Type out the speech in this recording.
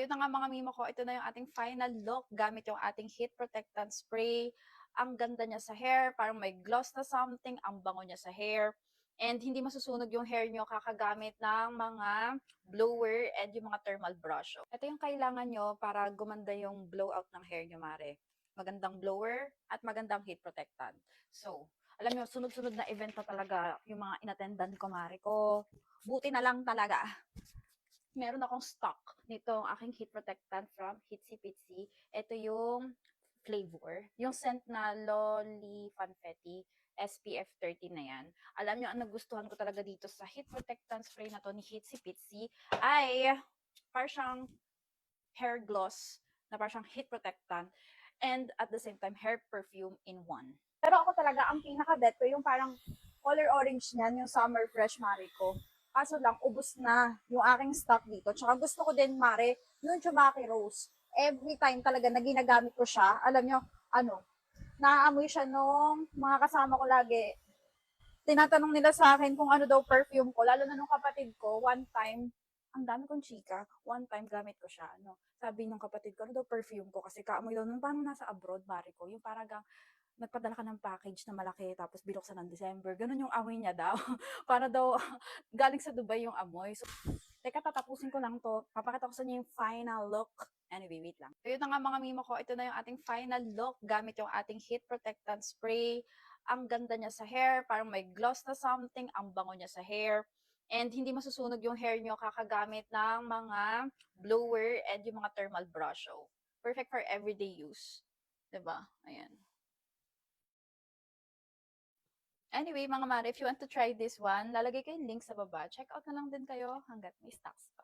yun na nga mga mimo ko, ito na yung ating final look gamit yung ating heat protectant spray. Ang ganda niya sa hair, parang may gloss na something, ang bango niya sa hair. And hindi masusunog yung hair nyo kakagamit ng mga blower and yung mga thermal brush. Ito yung kailangan nyo para gumanda yung blowout ng hair nyo, mare. Magandang blower at magandang heat protectant. So, alam nyo, sunod-sunod na event na talaga yung mga inattendan ko, mare ko. Buti na lang talaga meron akong stock nitong aking heat protectant from Hitsy Pitsy. Ito yung flavor. Yung scent na Lolly Fanfetti SPF 30 na yan. Alam nyo, ang nagustuhan ko talaga dito sa heat protectant spray na to ni Hitsy Pitsy ay parang siyang hair gloss na parang siyang heat protectant and at the same time hair perfume in one. Pero ako talaga, ang pinaka-bet ko yung parang color orange niyan, yung Summer Fresh Mare ko. Kaso lang, ubos na yung aking stock dito. Tsaka gusto ko din, Mare, yung Chumaki Rose. Every time talaga na ginagamit ko siya, alam nyo, naaamoy siya nung mga kasama ko lagi. Tinatanong nila sa akin kung ano daw perfume ko, lalo na nung kapatid ko, one time, ang dami kong chika, one time gamit ko siya, sabi ng kapatid ko, ano daw perfume ko, kasi kaamoy daw, nung parang nasa abroad, Mare ko, yung parang nagpadala ka ng package na malaki tapos binuksan ng December. Ganun yung amoy niya daw. Para daw galing sa Dubai yung amoy. So, teka, tatapusin ko lang to. Papakita ko sa inyo yung final look. Anyway, wait lang. So, yun na nga mga mimo ko. Ito na yung ating final look gamit yung ating heat protectant spray. Ang ganda niya sa hair. Parang may gloss na something. Ang bango niya sa hair. And hindi masusunog yung hair nyo kakagamit ng mga blower and yung mga thermal brush. So, perfect for everyday use. Diba? Ayan. Anyway, mga mare, if you want to try this one, lalagay ko yung link sa baba. Check out na lang din kayo hanggat may stocks pa.